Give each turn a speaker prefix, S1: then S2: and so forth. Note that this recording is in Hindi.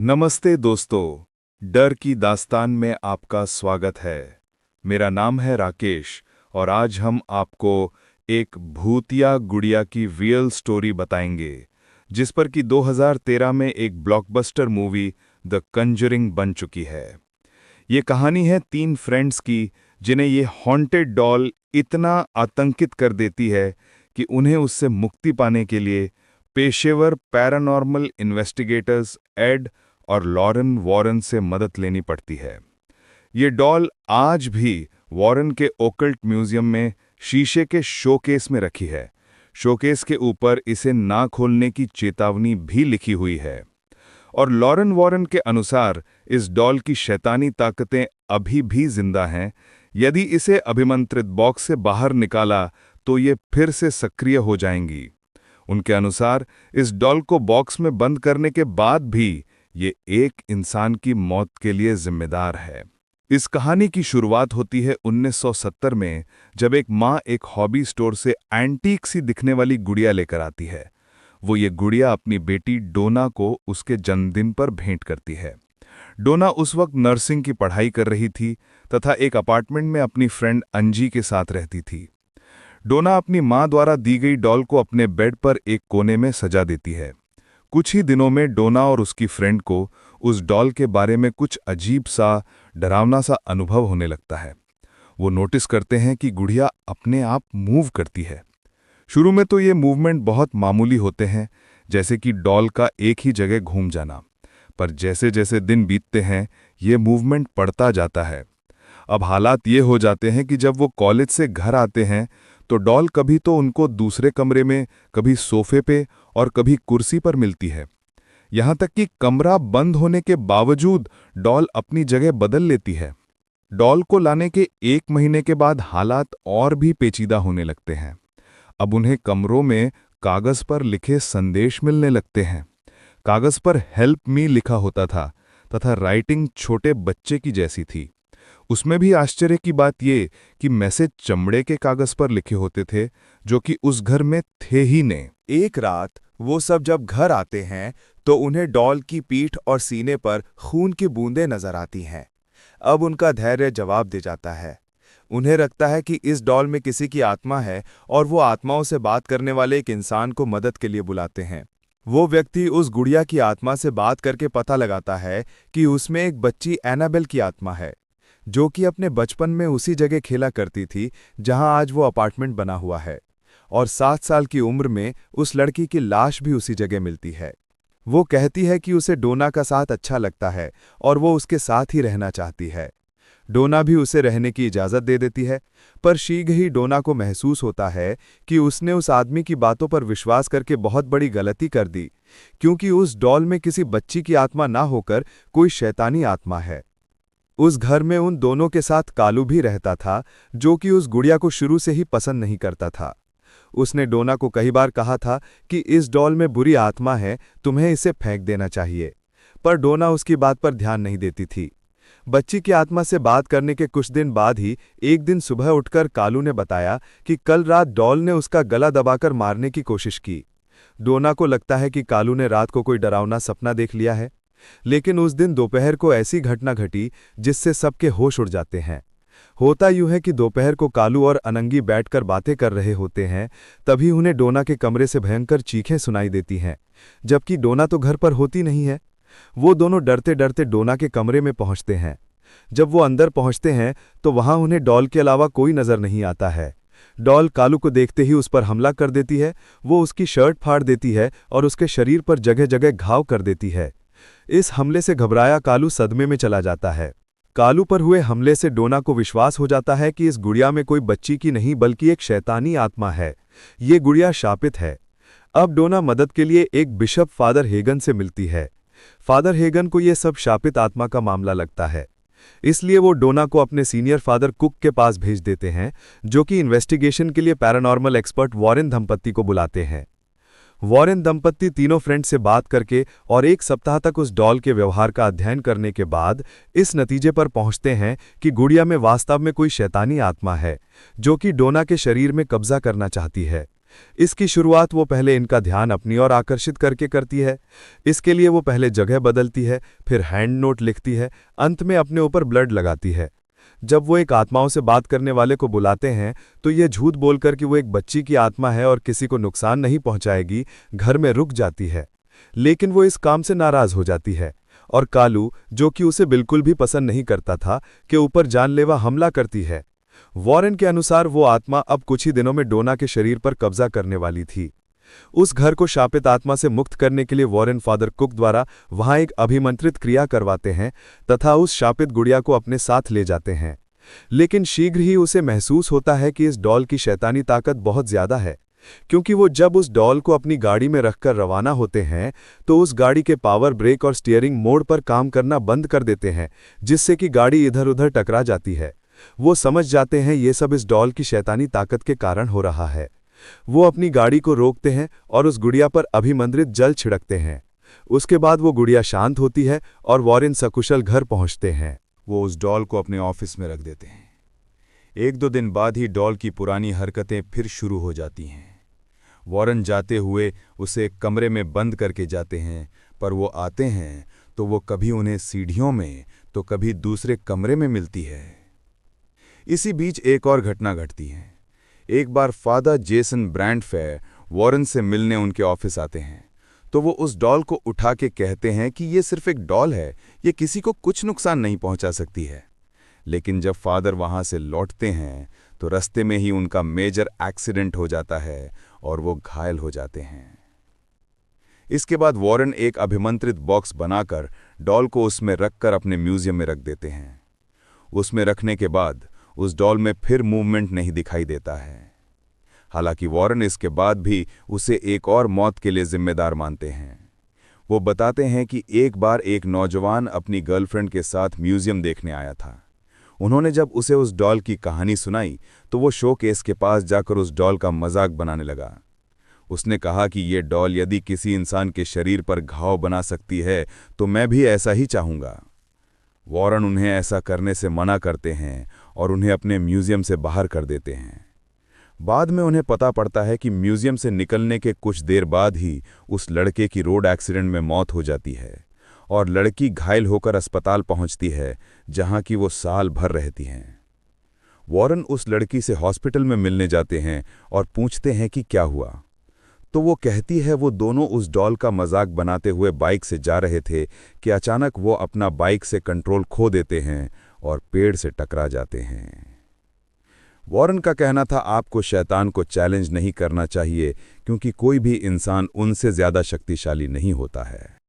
S1: नमस्ते दोस्तों, डर की दास्तान में आपका स्वागत है। मेरा नाम है राकेश और आज हम आपको एक भूतिया गुड़िया की रियल स्टोरी बताएंगे, जिस पर कि 2013 में एक ब्लॉकबस्टर मूवी द कंजरिंग बन चुकी है। ये कहानी है 3 फ्रेंड्स की, जिन्हें ये हॉन्टेड डॉल इतना आतंकित कर देती है कि उन्हें उससे मुक्ति पाने के लिए पेशेवर पैरानॉर्मल इन्वेस्टिगेटर्स एड और लॉरेन वॉरेन से मदद लेनी पड़ती है। ये डॉल आज भी वॉरेन के ओकल्ट म्यूजियम में शीशे के शोकेस में रखी है। शोकेस के ऊपर इसे ना खोलने की चेतावनी भी लिखी हुई है। और लॉरेन वॉरेन के अनुसार इस डॉल की शैतानी ताकतें अभी भी जिंदा हैं। यदि इसे अभिमंत्रित बॉक्स से बाहर निकाला तो ये फिर से सक्रिय हो जाएंगी। उनके अनुसार इस डॉल को बॉक्स में बंद करने के बाद भी ये एक इंसान की मौत के लिए जिम्मेदार है। इस कहानी की शुरुआत होती है 1970 में, जब एक माँ एक हॉबी स्टोर से एंटीक सी दिखने वाली गुड़िया लेकर आती है। वो ये गुड़िया अपनी बेटी डोना को उसके जन्मदिन पर भेंट करती है। डोना उस वक्त नर्सिंग की पढ़ाई कर रही थी तथा एक अपार्टमेंट में अपनी फ्रेंड अंजी के साथ रहती थी। डोना अपनी माँ द्वारा दी गई डॉल को अपने बेड पर एक कोने में सजा देती है। कुछ ही दिनों में डोना और उसकी फ्रेंड को उस डॉल के बारे में कुछ अजीब सा, डरावना सा अनुभव होने लगता है। वो नोटिस करते हैं कि गुड़िया अपने आप मूव करती है। शुरू में तो ये मूवमेंट बहुत मामूली होते हैं, जैसे कि डॉल का एक ही जगह घूम जाना। पर जैसे जैसे दिन बीतते हैं ये मूवमेंट बढ़ता जाता है। अब हालात ये हो जाते हैं कि जब वो कॉलेज से घर आते हैं तो डॉल कभी तो उनको दूसरे कमरे में, कभी सोफे पे और कभी कुर्सी पर मिलती है। यहाँ तक कि कमरा बंद होने के बावजूद डॉल अपनी जगह बदल लेती है। डॉल को लाने के 1 महीने के बाद हालात और भी पेचीदा होने लगते हैं। अब उन्हें कमरों में कागज पर लिखे संदेश मिलने लगते हैं। कागज पर हेल्प मी लिखा होता था तथा राइटिंग छोटे बच्चे की जैसी थी। उसमें भी आश्चर्य की बात ये कि मैसेज चमड़े के कागज पर लिखे होते थे, जो कि उस घर में थे ही नहीं।
S2: एक रात वो सब जब घर आते हैं तो उन्हें डॉल की पीठ और सीने पर खून की बूंदें नजर आती हैं। अब उनका धैर्य जवाब दे जाता है। उन्हें लगता है कि इस डॉल में किसी की आत्मा है और वो आत्माओं से बात करने वाले एक इंसान को मदद के लिए बुलाते हैं। वो व्यक्ति उस गुड़िया की आत्मा से बात करके पता लगाता है कि उसमें एक बच्ची एनाबेल की आत्मा है, जो कि अपने बचपन में उसी जगह खेला करती थी जहां आज वो अपार्टमेंट बना हुआ है। और 7 साल की उम्र में उस लड़की की लाश भी उसी जगह मिलती है। वो कहती है कि उसे डोना का साथ अच्छा लगता है और वो उसके साथ ही रहना चाहती है। डोना भी उसे रहने की इजाज़त दे देती है, पर शीघ्र ही डोना को महसूस होता है कि उसने उस आदमी की बातों पर विश्वास करके बहुत बड़ी गलती कर दी, क्योंकि उस डॉल में किसी बच्ची की आत्मा ना होकर कोई शैतानी आत्मा है। उस घर में उन दोनों के साथ कालू भी रहता था, जो कि उस गुड़िया को शुरू से ही पसंद नहीं करता था। उसने डोना को कई बार कहा था कि इस डॉल में बुरी आत्मा है, तुम्हें इसे फेंक देना चाहिए, पर डोना उसकी बात पर ध्यान नहीं देती थी। बच्ची की आत्मा से बात करने के कुछ दिन बाद ही एक दिन सुबह उठकर कालू ने बताया कि कल रात डॉल ने उसका गला दबाकर मारने की कोशिश की। डोना को लगता है कि कालू ने रात को कोई डरावना सपना देख लिया है, लेकिन उस दिन दोपहर को ऐसी घटना घटी जिससे सबके होश उड़ जाते हैं। होता यूं है कि दोपहर को कालू और अनंगी बैठकर बातें कर रहे होते हैं, तभी उन्हें डोना के कमरे से भयंकर चीखें सुनाई देती हैं, जबकि डोना तो घर पर होती नहीं है। वो दोनों डरते डरते डोना के कमरे में पहुंचते हैं। जब वो अंदर पहुंचते हैं तो वहां उन्हें डॉल के अलावा कोई नजर नहीं आता है। डॉल कालू को देखते ही उस पर हमला कर देती है। वो उसकी शर्ट फाड़ देती है और उसके शरीर पर जगह जगह घाव कर देती है। इस हमले से घबराया कालू सदमे में चला जाता है। कालू पर हुए हमले से डोना को विश्वास हो जाता है कि इस गुड़िया में कोई बच्ची की नहीं बल्कि एक शैतानी आत्मा है। ये गुड़िया शापित है। अब डोना मदद के लिए एक बिशप फादर हेगन से मिलती है। फादर हेगन को यह सब शापित आत्मा का मामला लगता है, इसलिए वो डोना को अपने सीनियर फादर कुक के पास भेज देते हैं, जो कि इन्वेस्टिगेशन के लिए पैरानॉर्मल एक्सपर्ट वॉरेन दंपत्ति को बुलाते हैं। वॉरेन दंपत्ति तीनों फ्रेंड से बात करके और 1 सप्ताह तक उस डॉल के व्यवहार का अध्ययन करने के बाद इस नतीजे पर पहुंचते हैं कि गुड़िया में वास्तव में कोई शैतानी आत्मा है, जो कि डोना के शरीर में कब्जा करना चाहती है। इसकी शुरुआत वो पहले इनका ध्यान अपनी ओर आकर्षित करके करती है। इसके लिए वो पहले जगह बदलती है, फिर हैंड नोट लिखती है, अंत में अपने ऊपर ब्लड लगाती है। जब वो एक आत्माओं से बात करने वाले को बुलाते हैं तो ये झूठ बोलकर कि वो एक बच्ची की आत्मा है और किसी को नुकसान नहीं पहुंचाएगी, घर में रुक जाती है। लेकिन वो इस काम से नाराज हो जाती है और कालू, जो कि उसे बिल्कुल भी पसंद नहीं करता था, के ऊपर जानलेवा हमला करती है। वॉरेन के अनुसार वो आत्मा अब कुछ ही दिनों में डोना के शरीर पर कब्जा करने वाली थी। उस घर को शापित आत्मा से मुक्त करने के लिए वॉरेन फादर कुक द्वारा वहां एक अभिमंत्रित क्रिया करवाते हैं तथा उस शापित गुड़िया को अपने साथ ले जाते हैं। लेकिन शीघ्र ही उसे महसूस होता है कि इस डॉल की शैतानी ताकत बहुत ज्यादा है, क्योंकि वो जब उस डॉल को अपनी गाड़ी में रखकर रवाना होते हैं तो उस गाड़ी के पावर ब्रेक और स्टीयरिंग मोड पर काम करना बंद कर देते हैं, जिससे कि गाड़ी इधर उधर टकरा जाती है। वो समझ जाते हैं ये सब इस डॉल की शैतानी ताकत के कारण हो रहा है। वो अपनी गाड़ी को रोकते हैं और उस गुड़िया पर अभिमंत्रित जल छिड़कते हैं। उसके बाद वो गुड़िया शांत होती है और वॉरेन सकुशल घर पहुंचते हैं।
S1: वो उस डॉल को अपने ऑफिस में रख देते हैं। 1-2 दिन बाद ही डॉल की पुरानी हरकतें फिर शुरू हो जाती हैं। वॉरेन जाते हुए उसे एक कमरे में बंद करके जाते हैं, पर वो आते हैं तो वो कभी उन्हें सीढ़ियों में तो कभी दूसरे कमरे में मिलती है। इसी बीच एक और घटना घटती है। एक बार फादर जेसन ब्रैंडफेयर वॉरेन से मिलने उनके ऑफिस आते हैं, तो वो उस डॉल को उठा के कहते हैं कि ये सिर्फ एक डॉल है, ये किसी को कुछ नुकसान नहीं पहुंचा सकती है। लेकिन जब फादर वहां से लौटते हैं तो रास्ते में ही उनका मेजर एक्सीडेंट हो जाता है और वो घायल हो जाते हैं। इसके बाद वॉरेन एक अभिमंत्रित बॉक्स बनाकर डॉल को उसमें रखकर अपने म्यूजियम में रख देते हैं। उसमें रखने के बाद उस डॉल में फिर मूवमेंट नहीं दिखाई देता है। हालांकि वॉरेन इसके बाद भी उसे एक और मौत के लिए जिम्मेदार मानते हैं। वो बताते हैं कि एक बार एक नौजवान अपनी गर्लफ्रेंड के साथ म्यूजियम देखने आया था। उन्होंने जब उसे उस डॉल की कहानी सुनाई तो वो शोकेस के पास जाकर उस डॉल का मजाक बनाने लगा। उसने कहा कि ये डॉल यदि किसी इंसान के शरीर पर घाव बना सकती है तो मैं भी ऐसा ही चाहूँगा। वॉरेन उन्हें ऐसा करने से मना करते हैं और उन्हें अपने म्यूजियम से बाहर कर देते हैं। बाद में उन्हें पता पड़ता है कि म्यूजियम से निकलने के कुछ देर बाद ही उस लड़के की रोड एक्सीडेंट में मौत हो जाती है और लड़की घायल होकर अस्पताल पहुंचती है, जहां की वो साल भर रहती हैं। वॉरेन उस लड़की से हॉस्पिटल में मिलने जाते हैं और पूछते हैं कि क्या हुआ, तो वो कहती है वो दोनों उस डॉल का मजाक बनाते हुए बाइक से जा रहे थे कि अचानक वो अपना बाइक से कंट्रोल खो देते हैं और पेड़ से टकरा जाते हैं। वॉरेन का कहना था आपको शैतान को चैलेंज नहीं करना चाहिए, क्योंकि कोई भी इंसान उनसे ज्यादा शक्तिशाली नहीं होता है।